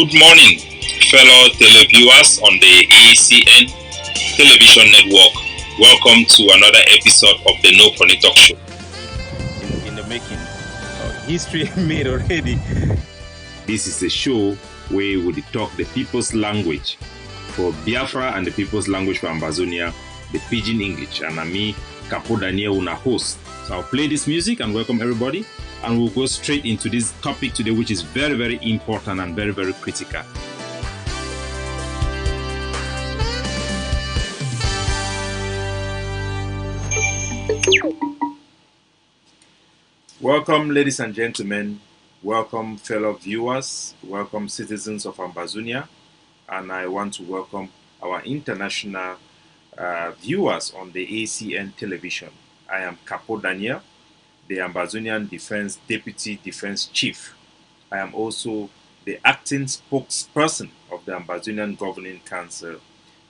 Good morning, fellow televiewers on the AECN television network. Welcome to another episode of the No Funny Talk Show. In the making, history made already. This is a show where we talk the people's language for Biafra and the people's language for Ambazonia, the Pidgin English. And I'm me, Capo Daniel, una host. So I'll play this music and welcome everybody. And we'll go straight into this topic today, which is very, very important and very, very critical. Welcome, ladies and gentlemen. Welcome, fellow viewers. Welcome, citizens of Ambazonia. And I want to welcome our international viewers on the AECN television. I am Capo Daniel, the Ambazonian Deputy Defense Chief. I am also the acting spokesperson of the Ambazonian Governing Council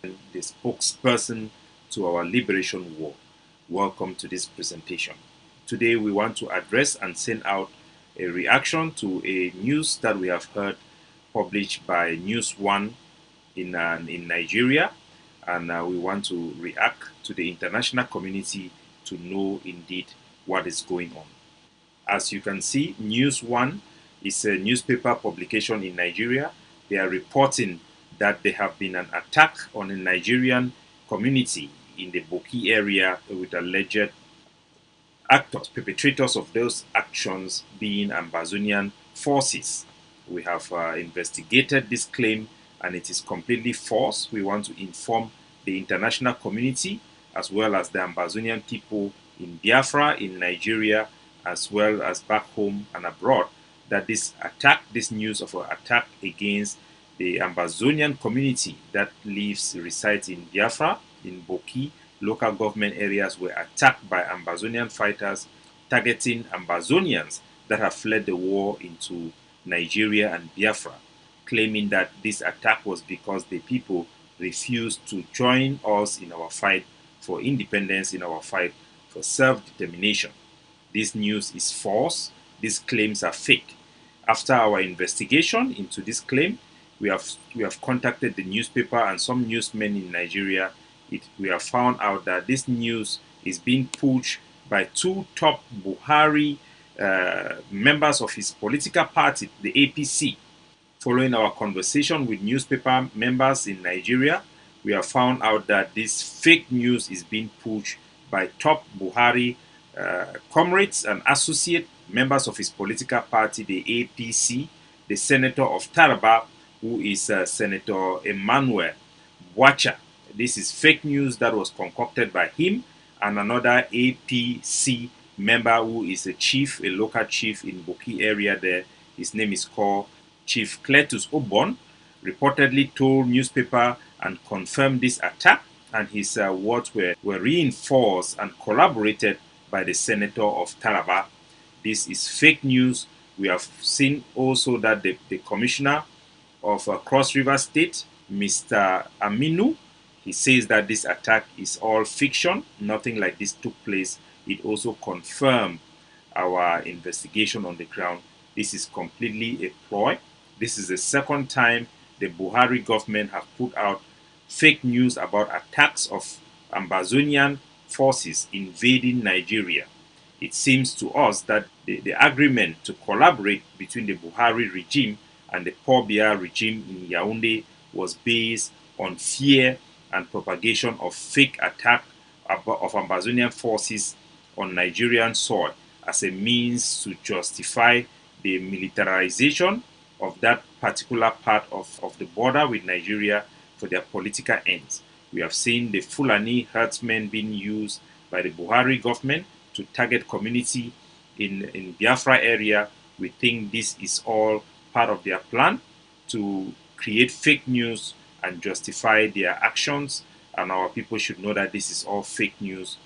and the spokesperson to our Liberation War. Welcome to this presentation. Today we want to address and send out a reaction to a news that we have heard published by News One in Nigeria, and we want to react to the international community to know indeed what is going on. As you can see, News One is a newspaper publication in Nigeria. They are reporting that there have been an attack on a Nigerian community in the Boki area with alleged actors, perpetrators of those actions being Ambazonian forces. We have investigated this claim and it is completely false. We want to inform the international community as well as the Ambazonian people in Biafra, in Nigeria, as well as back home and abroad, that this news of an attack against the Ambazonian community that resides in Biafra, in Boki, local government areas were attacked by Ambazonian fighters targeting Ambazonians that have fled the war into Nigeria and Biafra, claiming that this attack was because the people refused to join us in our fight for independence, in our fight for self-determination. This news is false. These claims are fake. After our investigation into this claim, we have contacted the newspaper and some newsmen in Nigeria. We have found out that this news is being pushed by two top Buhari members of his political party, the APC. Following our conversation with newspaper members in Nigeria, we have found out that this fake news is being pushed by top Buhari comrades and associate members of his political party, the APC, the senator of Taraba, who is Senator Emmanuel Bwacha. This is fake news that was concocted by him and another APC member who is a local chief in Boki area there. His name is called Chief Cletus Obon, reportedly told newspaper and confirmed this attack, and his words were reinforced and corroborated by the senator of Taraba. This is fake news. We have seen also that the commissioner of Cross River State, Mr. Aminu, he says that this attack is all fiction. Nothing like this took place. It also confirmed our investigation on the ground. This is completely a ploy. This is the second time the Buhari government have put out fake news about attacks of Ambazonian forces invading Nigeria. It seems to us that the agreement to collaborate between the Buhari regime and the Paul Biya regime in Yaoundé was based on fear and propagation of fake attack of Ambazonian forces on Nigerian soil as a means to justify the militarization of that particular part of the border with Nigeria for their political ends. We have seen the Fulani herdsmen being used by the Buhari government to target community in Biafra area. We think this is all part of their plan to create fake news and justify their actions, and our people should know that this is all fake news.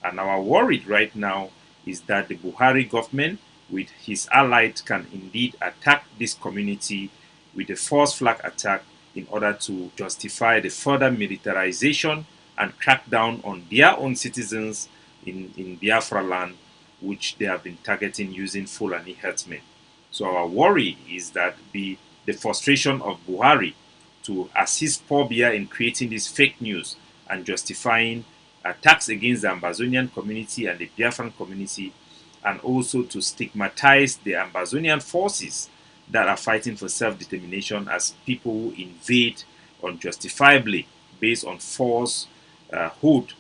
And our worry right now is that the Buhari government with his allies can indeed attack this community with a false flag attack in order to justify the further militarization and crack down on their own citizens in Biafra land, which they have been targeting using Fulani herdsmen. So our worry is that the the frustration of Buhari to assist Paul Biya in creating this fake news and justifying attacks against the Ambazonian community and the Biafran community, and also to stigmatize the Ambazonian forces that are fighting for self-determination as people who invade unjustifiably based on falsehood,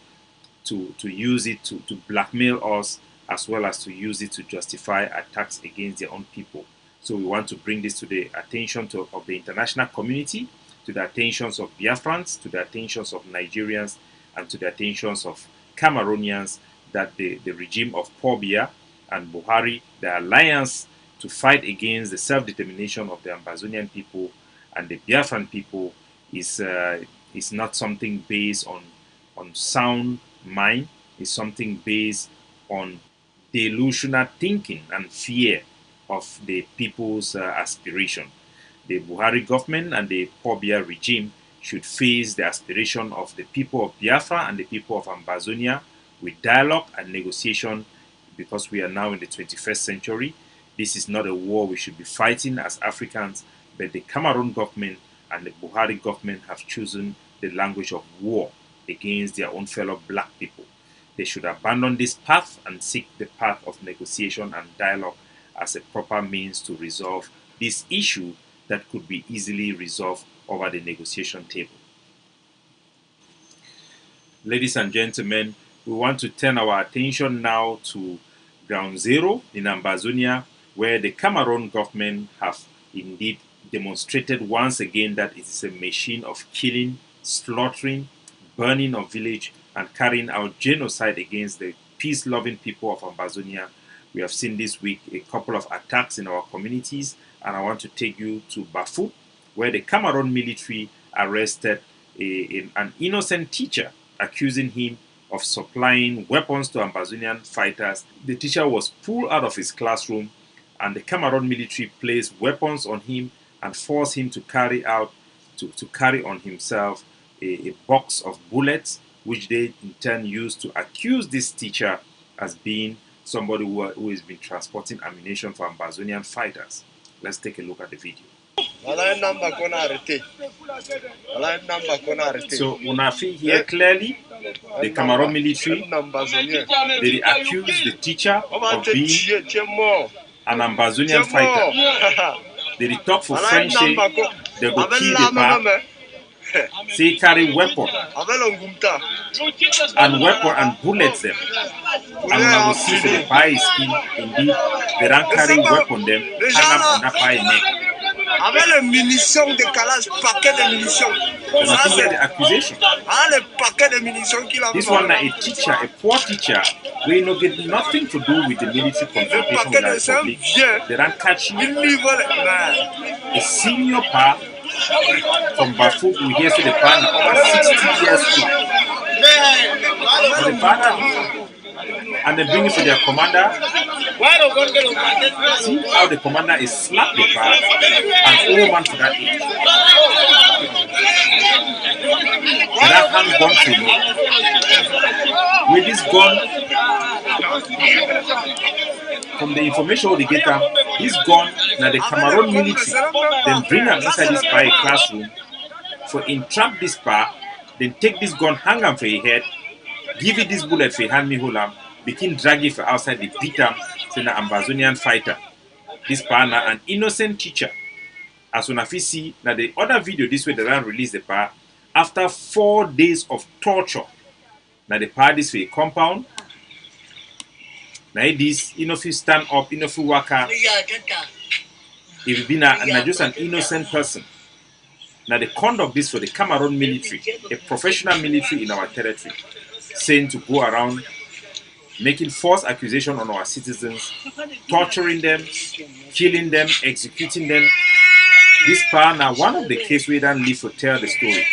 to use it to blackmail us, as well as to use it to justify attacks against their own people. So we want to bring this to the attention of the international community, to the attentions of Biafrans, to the attentions of Nigerians, and to the attentions of Cameroonians, that the regime of Paul Biya and Buhari, the alliance to fight against the self-determination of the Ambazonian people and the Biafran people is not something based on sound mind. It's something based on delusional thinking and fear of the people's aspiration. The Buhari government and the Paul Biya regime should face the aspiration of the people of Biafra and the people of Ambazonia with dialogue and negotiation, because we are now in the 21st century. This is not a war we should be fighting as Africans, but the Cameroon government and the Buhari government have chosen the language of war against their own fellow black people. They should abandon this path and seek the path of negotiation and dialogue as a proper means to resolve this issue that could be easily resolved over the negotiation table. Ladies and gentlemen, we want to turn our attention now to Ground Zero in Ambazonia, where the Cameroon government have indeed demonstrated once again that it is a machine of killing, slaughtering, burning of village, and carrying out genocide against the peace-loving people of Ambazonia. We have seen this week a couple of attacks in our communities, and I want to take you to Bafut, where the Cameroon military arrested an innocent teacher, accusing him of supplying weapons to Ambazonian fighters. The teacher was pulled out of his classroom, and the Cameroon military placed weapons on him and forced him to carry on himself a box of bullets, which they in turn used to accuse this teacher as being somebody who has been transporting ammunition for Ambazonian fighters. Let's take a look at the video. So Unafi here clearly, the Cameroon military, they accuse the teacher of being an Ambazonian fighter. They talk for French, they go kill the bar, say carry weapon and bullets them. And when we see the bar is skin, indeed, they don't carry weapon them, hang up on that bar neck. Avec les munitions de calage, paquet de munitions. Ça, c'est the accusation. Le paquet de munitions qu'il a. This one, a teacher, a poor teacher, we no get nothing to do with the military confrontation with the public. They don't catch you. A senior pa from Bafut, we hear say the pa over 60 years old. The pa, and they bring it to their commander. See how the commander is slapped the bar, an old man for that age. That hand gun to me. With this gun, from the information they get them, this gun, now the Cameroon military, then bring them inside this bar, a classroom, for entrap this bar, then take this gun, hang him for your head, give it this bullet for your hand, me hold him, begin drag it for outside, they beat him. An Ambazonian fighter. This partner, an innocent teacher. As soon as we see now the other video, this way they ran release the part after 4 days of torture. Now the part this way compound. Now this, if you stand up, if you walk out, if you be not just an innocent person. Now the conduct this for the Cameroon military, a professional military in our territory, saying to go around making false accusations on our citizens, torturing them, killing them, executing them. This part now one of the cases we don't live to tell the story,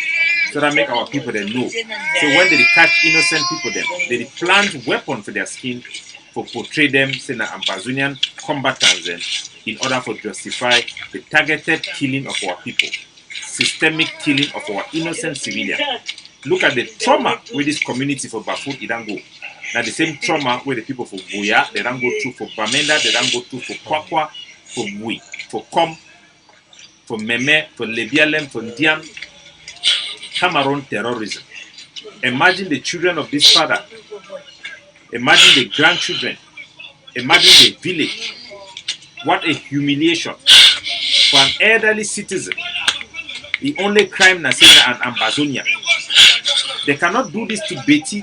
so that make our people then know. So when they catch innocent people, then they plant weapons for their skin for portray them as Ambazonian combatants, then in order for justify the targeted killing of our people, systemic killing of our innocent civilians. Look at the trauma with this community for Bafut Idango. Now the same trauma where the people for Buya, they don't go through for Bamenda, they don't go through for Kwakwa, for Bui, for Kom, for Meme, for Lebialem, for Ndian. Cameroon terrorism. Imagine the children of this father. Imagine the grandchildren. Imagine the village. What a humiliation for an elderly citizen. The only crime na say na an Ambazonia. They cannot do this to Beti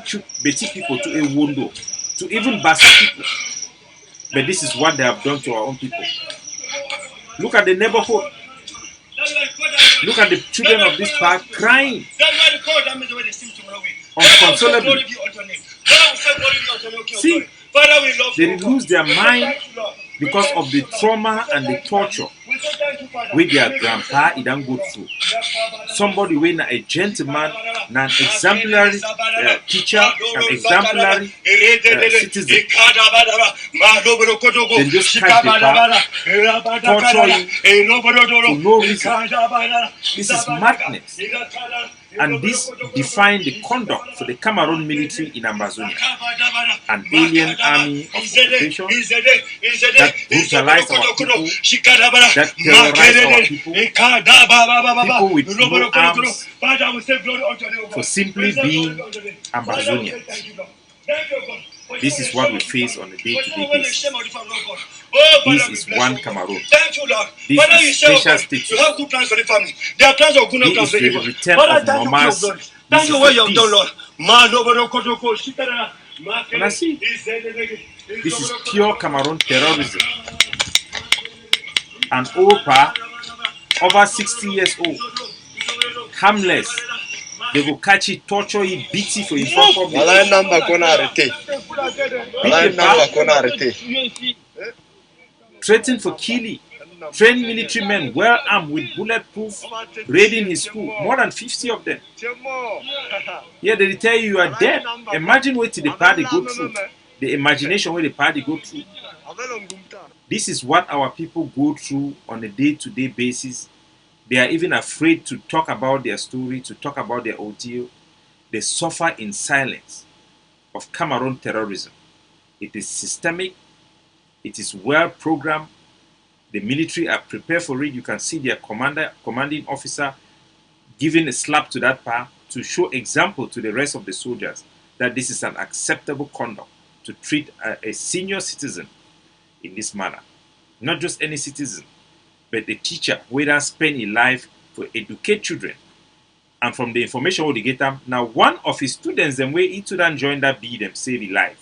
people, to Ewondo, to even Basa people. But this is what they have done to our own people. Look at the neighborhood. Look at the children of this park crying unconsolably. See, they lose their mind because of the trauma and the torture with their grandpa it don't go through. Somebody when a gentleman, an exemplary teacher, an exemplary citizen, then just catch the bar, torture him for no reason. This is madness. And this defined the conduct for the Cameroon military in Ambazonia, an alien army of occupation that brutalized our people, that terrorized our people with no arms for simply being Ambazonians. This is what we face on a day-to-day basis. This is one Cameroon. This is special status. You have good plans for the family. There are plans of good plans for the return of normalcy. Thank you what you have done, Lord. And I see, this is pure Cameroon terrorism. An old pa, over 60 years old, harmless. They will catch it, torture it, beat it for his problem. Threatened for killing. Trained military men, well armed with bulletproof, raiding his school. More than 50 of them. Yeah, they tell you are dead. Imagine what the party go through. The imagination where the party go through. This is what our people go through on a day-to-day basis. They are even afraid to talk about their story, to talk about their ordeal. They suffer in silence of Cameroon terrorism. It is systemic. It is well programmed. The military are prepared for it. You can see their commanding officer giving a slap to that part to show example to the rest of the soldiers that this is an acceptable conduct to treat a senior citizen in this manner. Not just any citizen, but the teacher whether spend his life to educate children. And from the information we get them, now one of his students them way he to then join that be them save his life.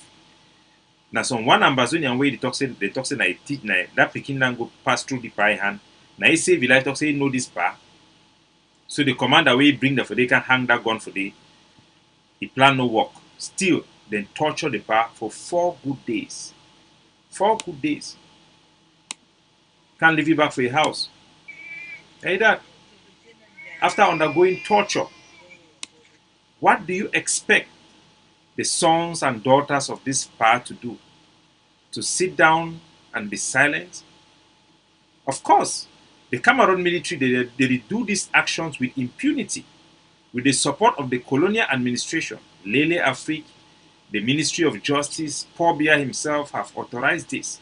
Now some one Ambazonian way they talk say that Peking then go pass through the pie hand. Now he save his life talk say know this part. So the commander way bring the for they can hang that gun for day. He plan no work. Still then torture the bar for 4 good days. 4 good days. Can't leave you back for your house. Hey that. After undergoing torture, what do you expect the sons and daughters of this power to do? To sit down and be silent? Of course, the Cameroon military, they do these actions with impunity, with the support of the colonial administration. Lele Afrique, the Ministry of Justice, Paul Biya himself have authorized this.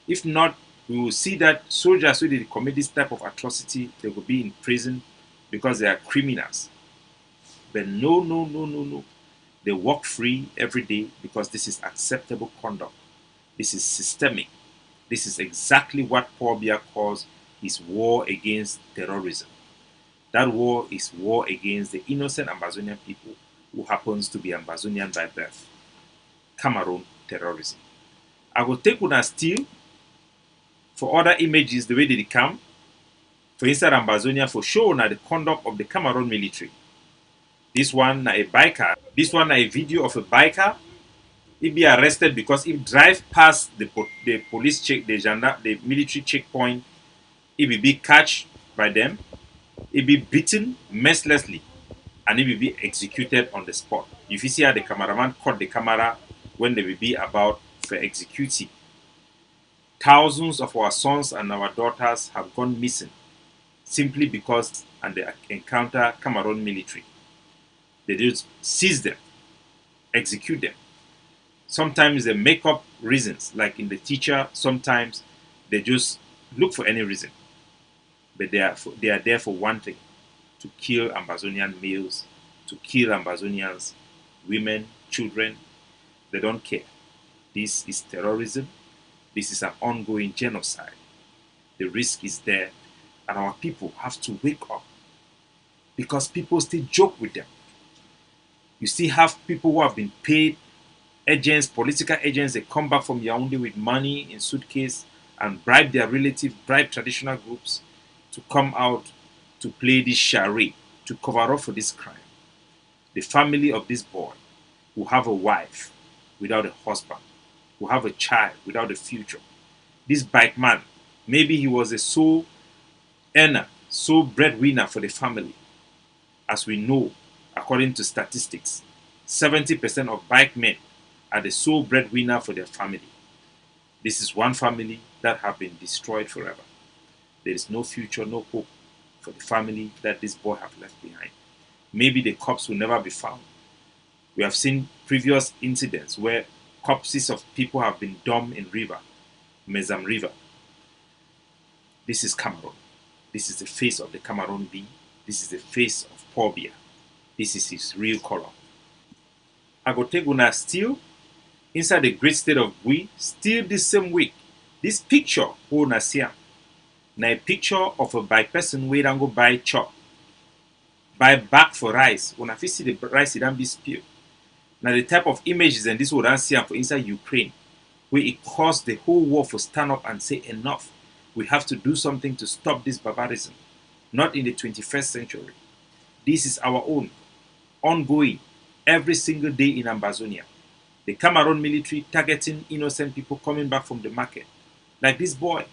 If not, we will see that soldiers who did commit this type of atrocity, they will be in prison because they are criminals. But no. They walk free every day because this is acceptable conduct. This is systemic. This is exactly what Paul Biya calls his war against terrorism. That war is war against the innocent Ambazonian people who happens to be Ambazonian by birth. Cameroon terrorism. I will take una still for other images the way they come. For instance, Ambazonia for show na the conduct of the Cameroon military. This one na a biker. This one na a video of a biker. He be arrested because he drive past the police check, the military checkpoint. He be catched by them. He be beaten mercilessly, and he will be executed on the spot. If you see how the cameraman caught the camera when they will be about for executing. Thousands of our sons and our daughters have gone missing simply because and they encounter Cameroon military. They just seize them, execute them. Sometimes they make up reasons, like in the teacher. Sometimes they just look for any reason. But they are there for one thing: to kill Ambazonian males, to kill Ambazonians, women, children. They don't care. This is terrorism. This is an ongoing genocide. The risk is there, and our people have to wake up, because people still joke with them. You still have people who have been paid, agents, political agents. They come back from Yaoundé with money in suitcase and bribe their relatives, bribe traditional groups to come out to play this charade, to cover up for this crime. The family of this boy will have a wife without a husband, will have a child without a future. This bike man, maybe he was a sole earner, sole breadwinner for the family. As we know, according to statistics, 70% of bike men are the sole breadwinner for their family. This is one family that have been destroyed forever. There is no future, no hope for the family that this boy have left behind. Maybe the corpse will never be found. We have seen previous incidents where corpses of people have been dumped in river, Mezam River. This is Cameroon. This is the face of the Cameroon bee. This is the face of Paul Biya. This is his real color. I go take una still inside the great state of Bui, still this same week. This picture who una see am, na a picture of a bike person wey don go buy chop, buy bag for rice. Una fit see the rice e don be spill. Na the type of images and this we don see am for inside Ukraine, where it caused the whole world to stand up and say enough. We have to do something to stop this barbarism. Not in the 21st century. This is our own, ongoing, every single day in Ambazonia. The Cameroon military targeting innocent people coming back from the market. Like this boy,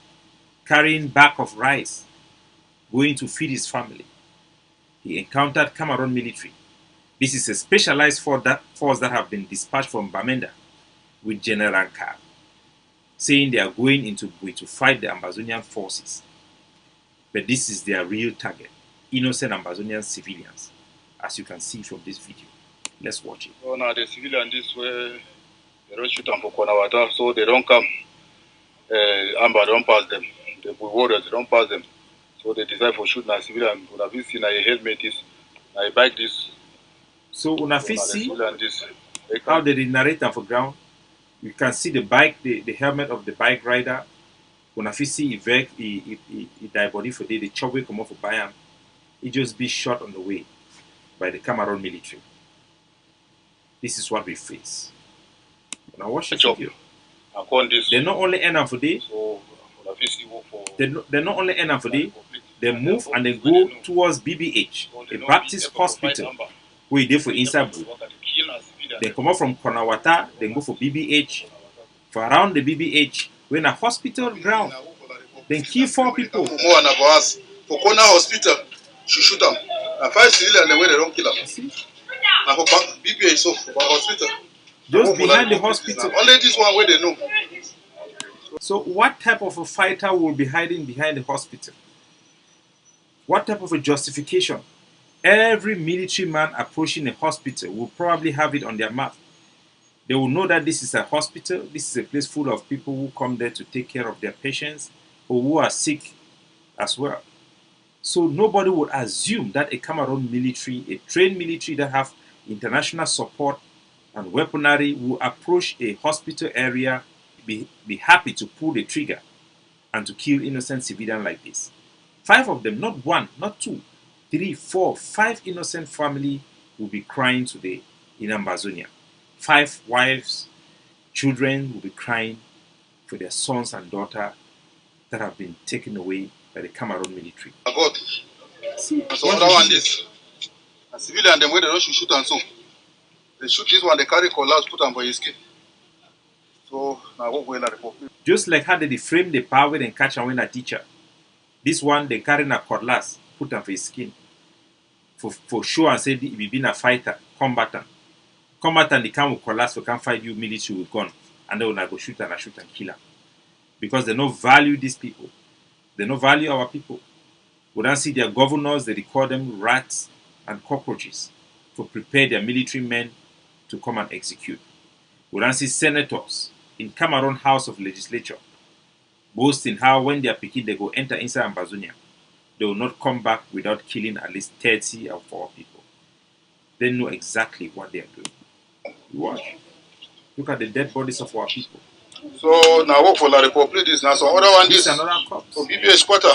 carrying bag of rice, going to feed his family. He encountered Cameroon military. This is a specialized force that have been dispatched from Bamenda with General Car, saying they are going into Bui to fight the Ambazonian forces. But this is their real target, innocent Ambazonian civilians, as you can see from this video. Let's watch it. So now the civilians this way, they don't shoot them for Cowardice, so they don't come. Amba don't pass them. The warriors don't pass them. So they decide for shooting a civilian. Una fit see na a helmet this, na a bike this. So una fit see how they narrate for ground. You can see the bike, the helmet of the bike rider. Una fit see he die body for the chop wey come off for buy am. He just be shot on the way by the Cameroon military. This is what we face. Now watch the video. They not only end up for day. They not only end up for day. They move and they go towards BBH, a Baptist hospital, where they for inside. They come up from Konawata, they go for BBH. For around the BBH, when a hospital ground, then kill 4 people. For Kona hospital, she shoot them. And 5 civilians, the way they don't kill them. And for BBH, so for hospital. Just behind the hospital. Only this one where they know. So what type of a fighter will be hiding behind the hospital? What type of a justification? Every military man approaching a hospital will probably have it on their map. They will know that this is a hospital, this is a place full of people who come there to take care of their patients or who are sick as well. So nobody would assume that a Cameroon military, a trained military that have international support and weaponry will approach a hospital area, be happy to pull the trigger and to kill innocent civilians like this. 5 of them, not 1, not 2, 3, 4, 5 innocent families will be crying today in Ambazonia. 5 wives, children will be crying for their sons and daughters that have been taken away by the Cameroon military. God. See, so another one this. A civilian them where they don't shoot and so. They shoot this one, they carry collapse, put them for his skin. So now what going to just like how they frame the power and catch and win a teacher. This one they carry a cutlass, put them for his skin. For sure and say he been a fighter, combatant. Combatant they come with cutlass, we can fight you military with gun. And they will go shoot and kill them. Because they don't value these people. They don't value our people. We don't see their governors, they call them rats and cockroaches to prepare their military men to come and execute. We don't see senators in Cameroon House of Legislature boasting how when they are picking, they go enter inside Ambazonia. they will not come back without killing at least 30 of our people. They know exactly what they are doing. Watch. Look at the dead bodies of our people. So now work for La Republic is now some other one This this is another corpse. for BBA Sparta.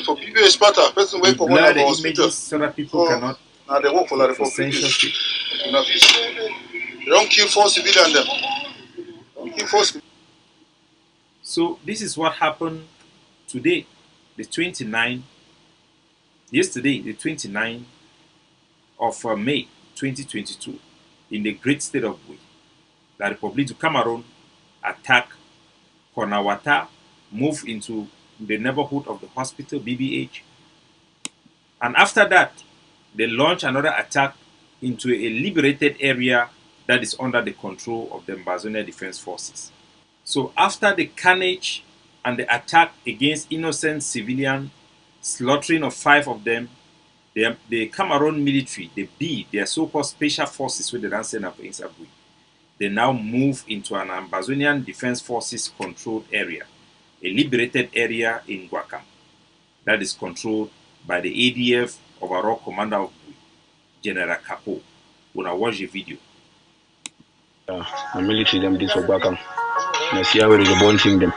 For BBA Sparta, person We wake up blur on the the hospital. images so that people cannot Now they work for La for Republic. censorship. You know, they don't kill 4 civilians them. Don't kill 4 civilians. So this is what happened today, the 29th, yesterday, the 29th of May 2022, in the great state of Bui. La Republic of Cameroon attack Konawata, move into the neighborhood of the hospital, BBH. And after that, they launch another attack into a liberated area that is under the control of the Ambazonia Defense Forces. So after the carnage and the attack against innocent civilians, slaughtering of 5 of them, the Cameroon military, their so-called special forces, with the dancing of Insabui, they now move into an Ambazonian Defense Forces controlled area, a liberated area in Guakam, that is controlled by the ADF overall commander of Bui, General Capo. When I watch the video. The military them this for Guakam. I see how they debunking them.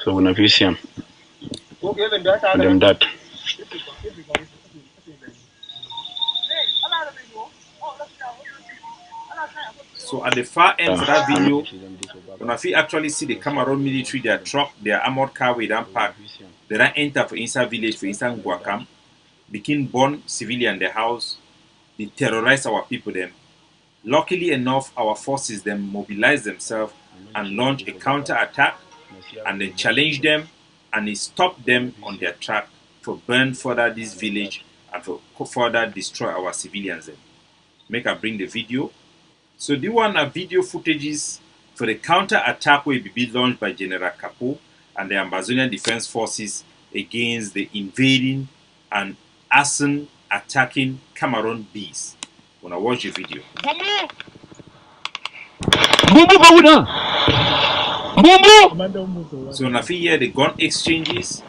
So when I see them, them that. So at the far end of that video, when I actually see the Cameroon military, their truck, their armored car with them parked, they don't enter for inside village, for inside Guakam, begin burn civilian in the house, they terrorize our people then. Luckily enough, our forces then mobilize themselves and launch a counterattack and then challenge them and they stop them on their track for burn further this village and for further destroy our civilians then. Make I bring the video. So the one are video footages for the counterattack will be launched by General Capo and the Ambazonian Defense Forces against the invading and arson attacking Cameroon bees. When I watch the video. So now here the gun exchanges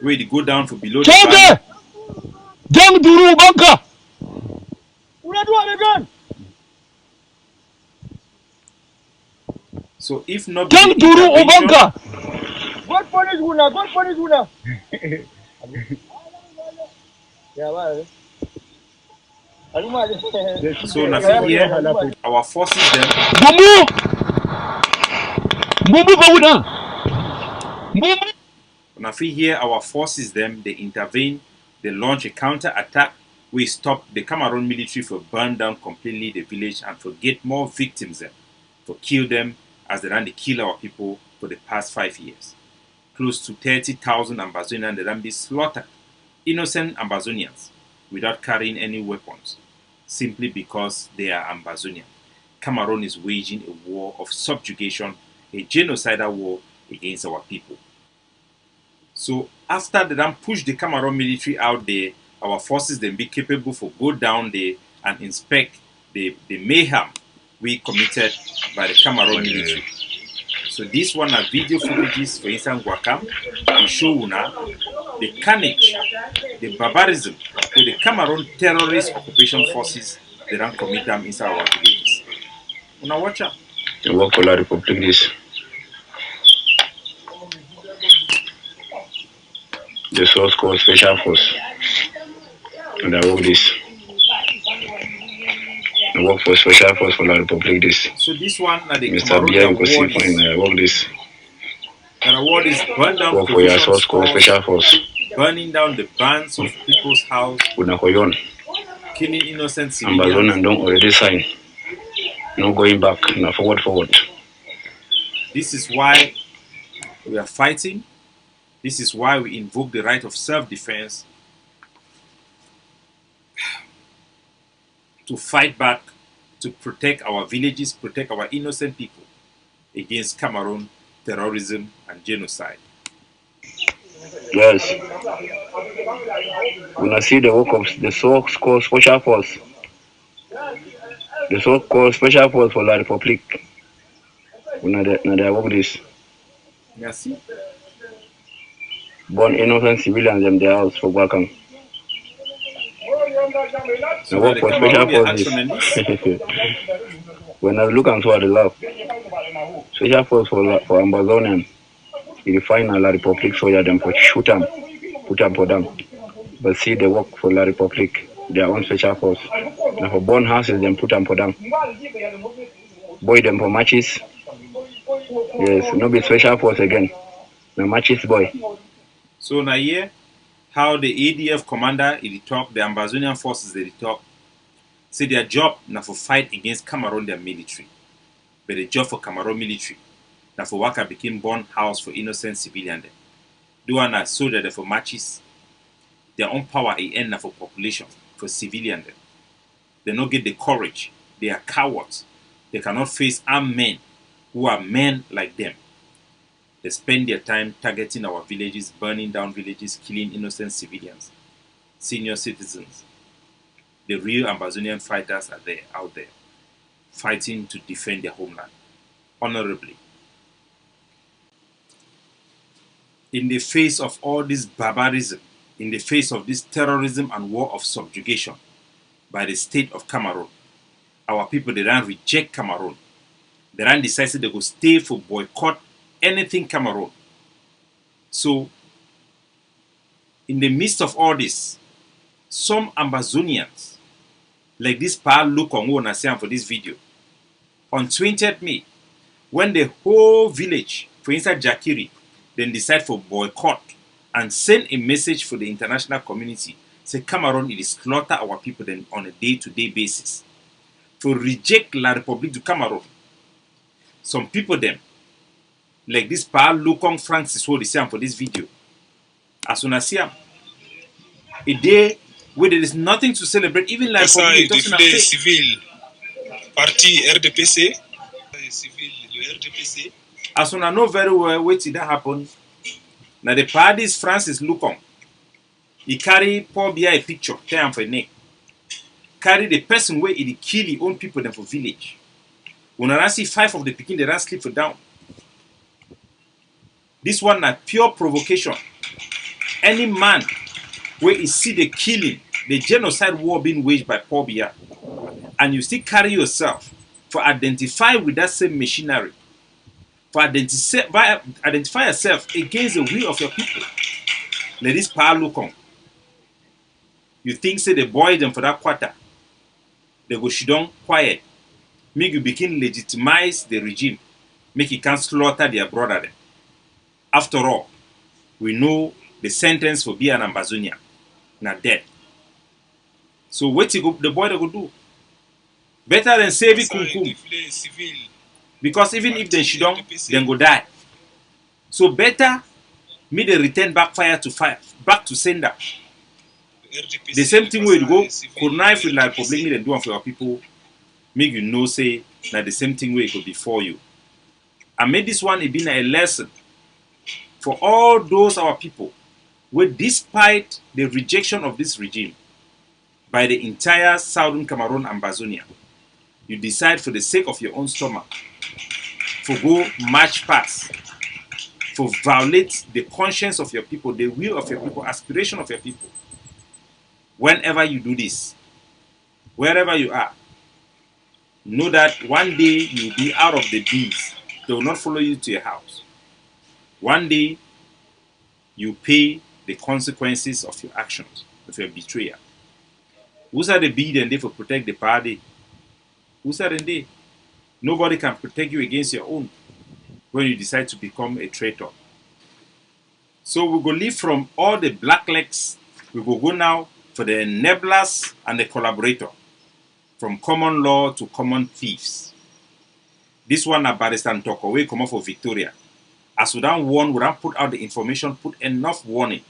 where they go down for below the bank. So if not the intervention, God punish Guna, God punish Guna. so now here our forces them. Now here our forces them, they intervene, they launch a counter-attack. We stop the Cameroon military for burn down completely the village and for get more victims them, for kill them as they ran to kill our people for the past 5 years. Close to 30,000 Ambazonians that be slaughtered, innocent Ambazonians, without carrying any weapons, simply because they are Ambazonian. Cameroon is waging a war of subjugation, a genocidal war against our people. So after they then push the Cameroon military out there, our forces then be capable for go down there and inspect the mayhem we committed by the Cameroon military. So this one are video footages for instance Guakam. We show una the carnage, the barbarism that the Cameroon terrorist occupation forces they don't commit them inside our villages. Una watch out. The work for La Republic this. The source called Special Force. And I work this. I work for Special Force for La Republic this. So this one are the Mr. Bia, you can see fine. I work this. And award is burn down work for your source called Special Force. Burning down the bands of people's house. Killing innocent civilians. Ambazonia don't already sign. No going back. No forward. This is why we are fighting. This is why we invoke the right of self-defense to fight back, to protect our villages, protect our innocent people against Cameroon terrorism and genocide. Yes. When I see the work of the so-called Special Force, the so-called Special Force for La Republic, when I work this. Merci. born innocent civilians in their house for Bakang. So I now work the for special Cameroonian forces. action in this. When I look and saw the love, special force for Ambazonian, you find a La Republic soldier them for shoot them, put them for them. But see, they work for La Republic, their own special force. Now for born houses, them put them for them. Boy them for matches. Yes, no be special force again. Now matches boy. So now here, how the ADF commander in the talk, the Ambazonian forces they talk, say their job now for fight against Cameroon their military. But the job for Cameroon military, now for Waka became born house for innocent civilian them. Do one as soldier they for matches. Their own power end now for population, for civilian them. They don't get the courage. They are cowards. They cannot face armed men who are men like them. They spend their time targeting our villages, burning down villages, killing innocent civilians, senior citizens. The real Ambazonian fighters are there, out there, fighting to defend their homeland, honorably. In the face of all this barbarism, in the face of this terrorism and war of subjugation by the state of Cameroon, our people, they don't reject Cameroon. They don't decide they go stay for boycott anything Cameroon. So, in the midst of all this, some Ambazonians, like this Pa Lukong who I see for this video, on 20th May, when the whole village, for instance Jakiri, then decide for boycott and send a message for the international community, say Cameroon it is slaughter our people then on a day-to-day basis. For reject La République du Cameroon. Some people them, like this Pa Lukong Francis who they see for this video, as soon as see him, a day where there is nothing to celebrate, even like Genocide, défilé civil, parti RDPC, civil, le RDPC. As soon as I know very well what did that happen, now the parties Francis Lukong, he carry Paul Biya a picture, tell him for a name. Carry the person where he kill his own people them for village. When I see 5 of the Peking, they don't sleep for down. This one na pure provocation. Any man where you see the killing, the genocide war being waged by Paul Biya, and you still carry yourself for identify with that same machinery, for identify yourself against the will of your people. Let this power look on. You think say the boy them for that quarter, they go sit down quiet, make you begin legitimize the regime, make you can't slaughter their brother them. After all, we know the sentence for being an Ambazonia, not dead. So what the boy they go do? Better than save it kunkum. Because even if they should don't, then go die. So better me they return back fire, back to sender. The same thing where you go connive with like public and do one for your people, make you know say that the same thing where it could be for you. And made this one it been a lesson for all those our people where despite the rejection of this regime by the entire southern Cameroon Ambazonia, you decide for the sake of your own stomach for go march past, for violate the conscience of your people, the will of your people, aspiration of your people. Whenever you do this, wherever you are, know that one day you will be out of the bees. They will not follow you to your house. One day you pay the consequences of your actions, of your betrayal. Who's are the bee then they for protect the party? Who's are they? Nobody can protect you against your own when you decide to become a traitor. So we go leave from all the blacklegs, we go now for the enablers and the collaborator, from common law to common thieves. This one na barrister and talk away come up for Victoria. As we don't warn, we don't put out the information, put enough warning,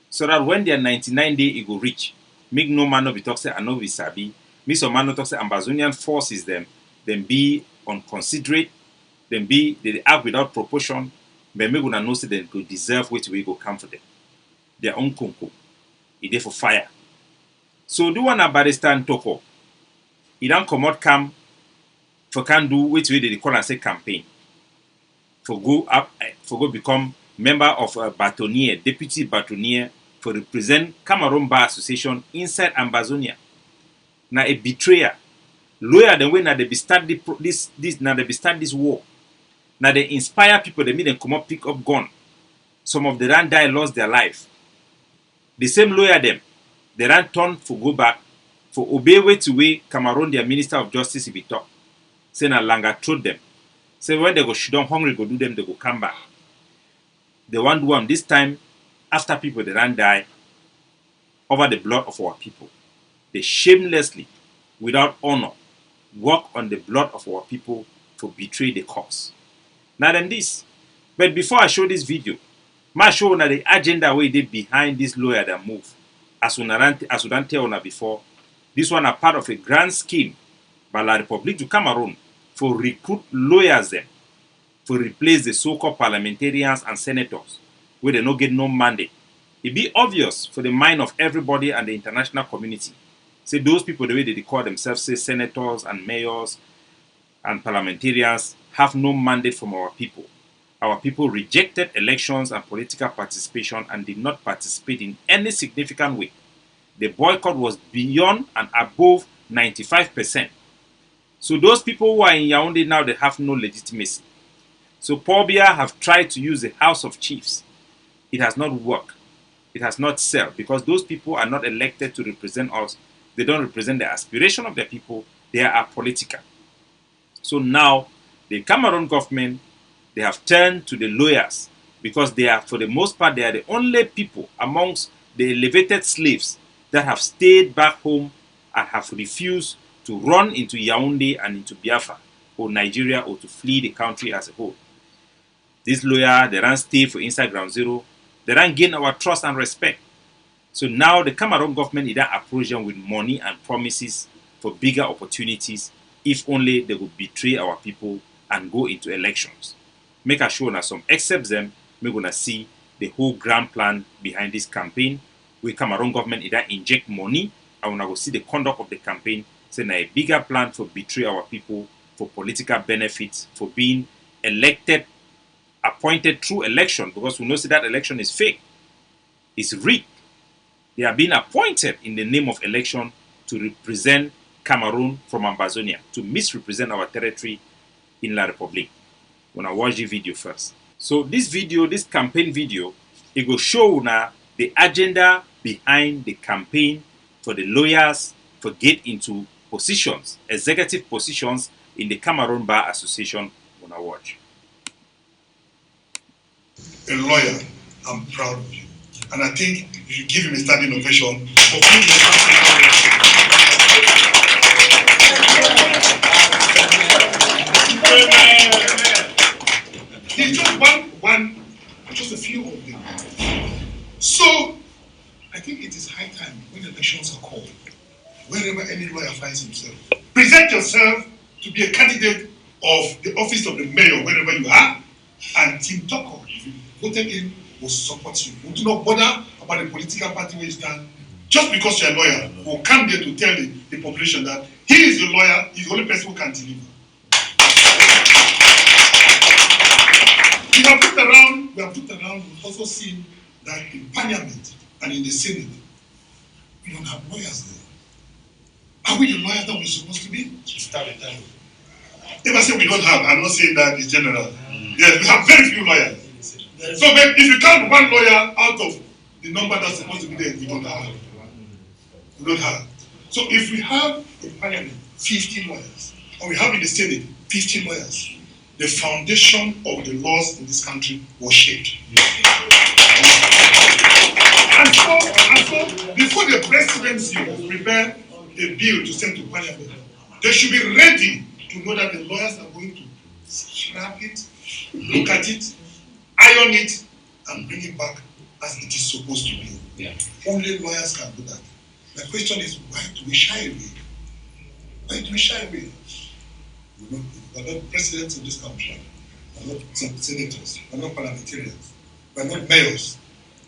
so that when their 99 day it go reach, make no man no be talk say I know we sabi, me some man no talk say Ambazonian forces them be unconsiderate, them be they act without proportion, but me gonna know say they go deserve which way go come for them. Their own kunku. It there for fire. So do one a barrister and talk. It don't come out come for can do which way they call and say campaign. For go up, for go become member of Batonier, deputy Batonier, for represent Cameroon Bar Association inside Ambazonia. Now a betrayer. Lawyer the way now they be start this war. Now they inspire people, they make them come up pick up gun. Some of the ran die lost their life. The same lawyer them, they ran turn for go back for obey way to way Cameroon their Minister of Justice be talk. Say na langa throw them. Say when they go shoot down hungry go do them, they go come back. They want to do them this time after people they ran die over the blood of our people. They shamelessly, without honor, work on the blood of our people to betray the cause. Now then this, but before I show this video, I show na the agenda way they behind this lawyer that move. As we don't tell una before, this one a part of a grand scheme by La République du Cameroon for recruit lawyers them to replace the so-called parliamentarians and senators where they no get no mandate. It be obvious for the mind of everybody and the international community. Say those people the way they call themselves, say senators and mayors and parliamentarians have no mandate from our people. Our people rejected elections and political participation and did not participate in any significant way. The boycott was beyond and above 95%. So those people who are in Yaoundé now, they have no legitimacy. So Paul Biya have tried to use the House of Chiefs. It has not worked. It has not served because those people are not elected to represent us. They don't represent the aspiration of their people. They are political. So now the Cameroon government, they have turned to the lawyers because they are, for the most part, they are the only people amongst the elevated slaves that have stayed back home and have refused to run into Yaoundé and into Biafra or Nigeria or to flee the country as a whole. This lawyer, they ran stay for inside Ground Zero. They ran gain our trust and respect. So now the Cameroon government is approach them with money and promises for bigger opportunities if only they would betray our people and go into elections. Make a show now some except them, we're gonna see the whole grand plan behind this campaign. We Cameroon government either inject money and we're gonna see the conduct of the campaign. Say now a bigger plan for betray our people for political benefits, for being elected, appointed through election, because we know that election is fake. It's rigged. They are being appointed in the name of election to represent Cameroon from Ambazonia, to misrepresent our territory in La République. When I watch the video first. So this video, this campaign video, it will show now the agenda behind the campaign for the lawyers to get into positions, executive positions in the Cameroon Bar Association. When I watch. A lawyer, I'm proud of you. And I think you should give him a standing ovation for being He's just a few of them. So, I think it is high time when elections are called, wherever any lawyer finds himself, present yourself to be a candidate of the office of the mayor, wherever you are, and Team Toko, if you voted in, will support you. We do not bother about the political party where you stand. Just because you're a lawyer, we'll come there to tell the population that he is the lawyer, he's the only person who can deliver. We have looked around, we've also seen that in Parliament and in the Senate, we don't have lawyers there. Are we the lawyers that we're supposed to be? If I say we don't have, I'm not saying that it's general. Yes, we have very few lawyers. So if you count one lawyer out of the number that's supposed to be there, we don't have. We don't have. So if we have in Parliament 15 lawyers, or we have in the Senate 15 lawyers, the foundation of the laws in this country was shaped. And so before the presidency will prepare a bill to send to Parliament, they should be ready to know that the lawyers are going to scrap it, look at it, iron it, and bring it back as it is supposed to be. Yeah. Only lawyers can do that. My question is, why do we shy away? Why do we shy away? We are not presidents of this country. We are not senators. We are not parliamentarians. We are not mayors.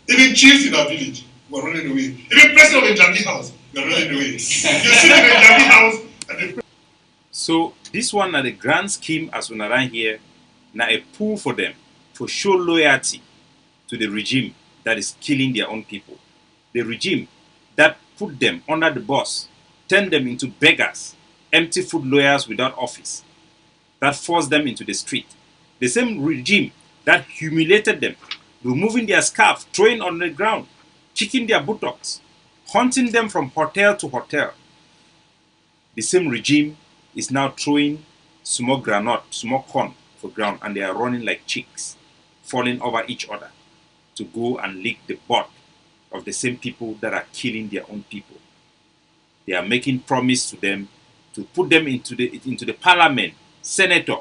Even chiefs in our village, we are running away. Even president of the Njambi house, we are running away. You sit in the Njambi house and the... So this one na the grand scheme as we around here, na a pool for them to show loyalty to the regime that is killing their own people. The regime that put them under the bus, turned them into beggars, empty foot lawyers without office, that forced them into the street. The same regime that humiliated them, removing their scarf, throwing on the ground, kicking their buttocks, hunting them from hotel to hotel. The same regime is now throwing small granite, small corn for ground, and they are running like chicks, falling over each other to go and lick the butt of the same people that are killing their own people. They are making promise to them to put them into the parliament, senator,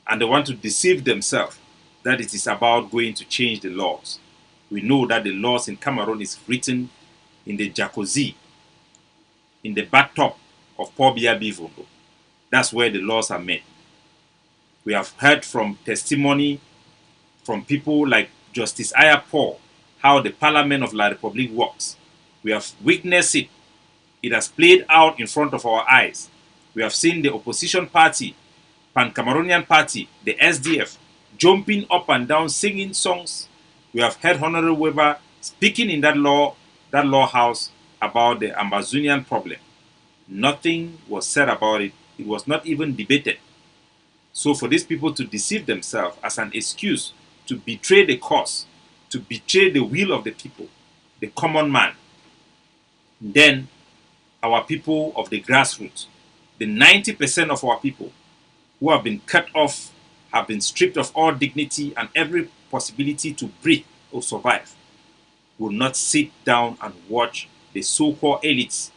and they want to deceive themselves that it is about going to change the laws. We know that the laws in Cameroon is written in the jacuzzi, in the bathtub of Paul Biya Bivondo. That's where the laws are made. We have heard from testimony from people like Justice Aya Paul how the Parliament of La Republique works. We have witnessed it. It has played out in front of our eyes. We have seen the opposition party, Pan-Cameroonian party, the SDF, jumping up and down, singing songs. We have heard Honorable Weber speaking in that law house about the Ambazonian problem. Nothing was said about it. It was not even debated. So for these people to deceive themselves as an excuse to betray the cause, to betray the will of the people, the common man, then our people of the grassroots, the 90% of our people who have been cut off, have been stripped of all dignity and every possibility to breathe or survive, will not sit down and watch the so-called elites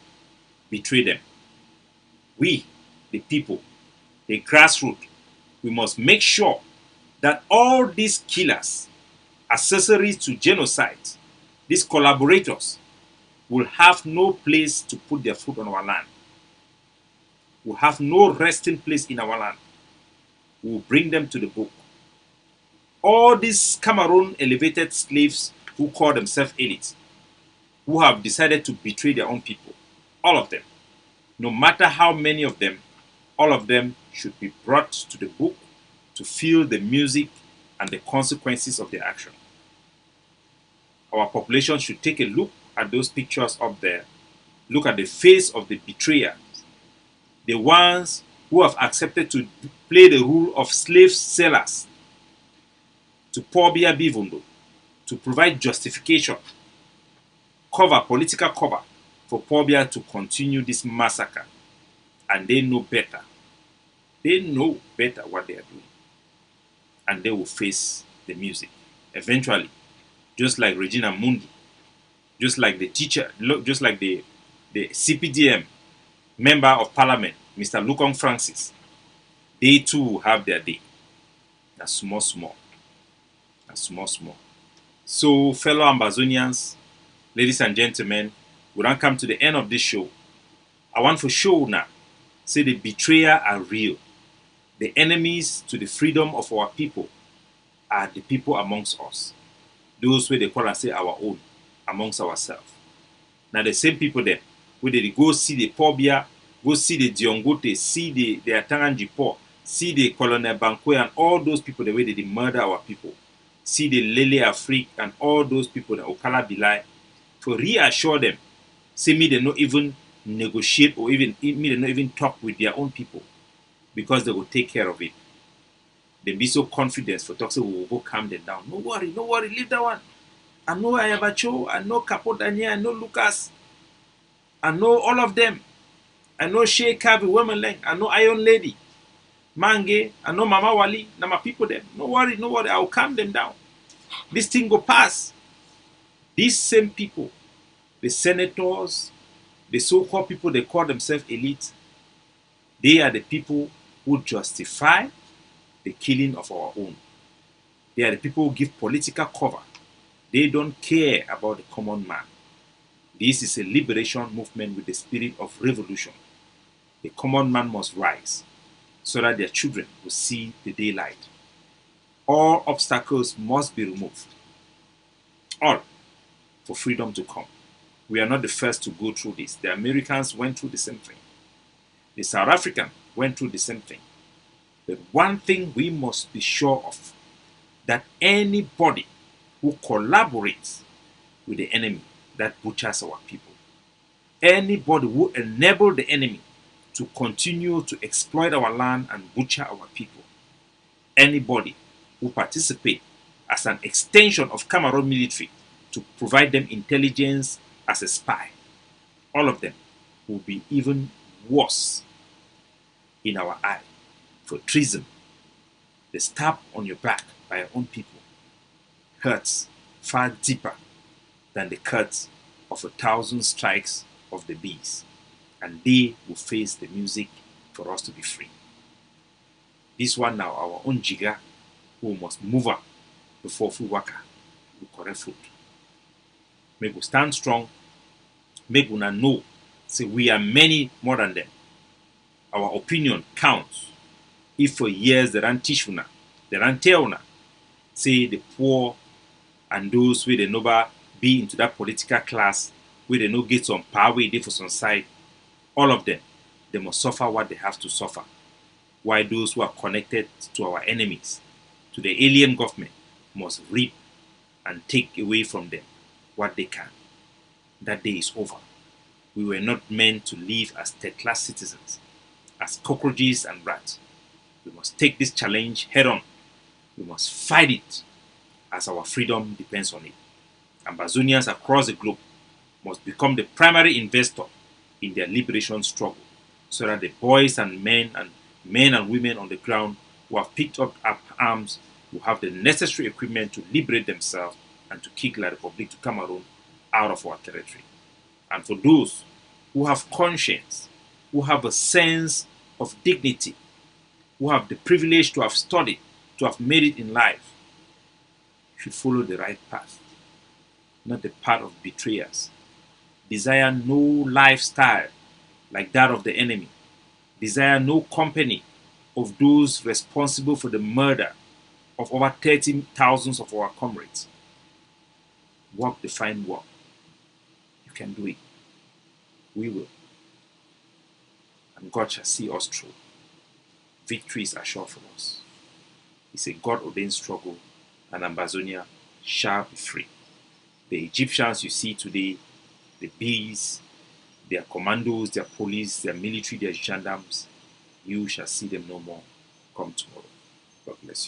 betray them. We, the people, the grassroots, we must make sure that all these killers, accessories to genocide, these collaborators, will have no place to put their foot on our land. Will have no resting place in our land. We will bring them to the book. All these Cameroon elevated slaves who call themselves elites, who have decided to betray their own people, all of them, no matter how many of them, all of them should be brought to the book to feel the music and the consequences of their action. Our population should take a look at those pictures up there. Look at the face of the betrayers, the ones who have accepted to play the role of slave sellers to Paul Biya Bivondo, to provide justification, political cover for Paul Biya to continue this massacre. And they know better. They know better what they are doing. And they will face the music eventually, just like Regina Mundi, just like the teacher, just like the CPDM member of parliament, Mr. Lukong Francis. They too will have their day. That's small. That's small. So, fellow Ambazonians, ladies and gentlemen, we don't come to the end of this show. I want for sure now, say the betrayer are real. The enemies to the freedom of our people are the people amongst us. Those where they call and say our own, amongst ourselves. Now the same people there, where they go see the Paul Biya, go see the Diongote, see the Atanganjipo, see the Colonel Bankwe and all those people, the way they murder our people. See the Lele Afrique and all those people, the Okala Bilai, to reassure them, say me they not even negotiate or even me they not even talk with their own people because they will take care of it. They be so confident for talk, say we will go calm them down. No worry, leave that one. I know Ayabacho, I know Capo Daniel, I know Lucas, I know all of them. I know Sheikh Kavi, Womenleng, I know Iron Lady, Mange, I know Mama Wali, now my people them. No worry, I will calm them down. This thing will pass. These same people, the senators, the so-called people they call themselves elite, they are the people who justify the killing of our own. They are the people who give political cover. They don't care about the common man. This is a liberation movement with the spirit of revolution. The common man must rise so that their children will see the daylight. All obstacles must be removed. All for freedom to come. We are not the first to go through this. The Americans went through the same thing. The South Africans went through the same thing. But one thing we must be sure of, that anybody who collaborates with the enemy that butchers our people. Anybody who enables the enemy to continue to exploit our land and butcher our people. Anybody who participates as an extension of Cameroon military to provide them intelligence as a spy. All of them will be even worse in our eye for treason. The stab on your back by your own people hurts far deeper than the cuts of 1,000 strikes of the bees, and they will face the music for us to be free. This one now, our own jiga, who must move up before full waka will correct food. Make we stand strong, make we know, say we are many more than them. Our opinion counts. If for years they ran teach una, they ran tell una, say the poor and those where they never be into that political class, where they no get some power they for some side, all of them, they must suffer what they have to suffer. While those who are connected to our enemies, to the alien government, must reap and take away from them what they can. That day is over. We were not meant to live as third-class citizens, as cockroaches and rats. We must take this challenge head on. We must fight it, as our freedom depends on it. Ambazonians across the globe must become the primary investor in their liberation struggle, so that the boys and men and women on the ground who have picked up arms will have the necessary equipment to liberate themselves and to kick La Republique to Cameroon out of our territory. And for those who have conscience, who have a sense of dignity, who have the privilege to have studied, to have made it in life, should follow the right path, not the path of betrayers. Desire no lifestyle like that of the enemy. Desire no company of those responsible for the murder of over 30,000 of our comrades. Work the fine work. You can do it. We will. And God shall see us through. Victory is assured for us. It's a God-ordained struggle, and Ambazonia shall be free. The Egyptians you see today, the bees, their commandos, their police, their military, their gendarmes, you shall see them no more come tomorrow. God bless you.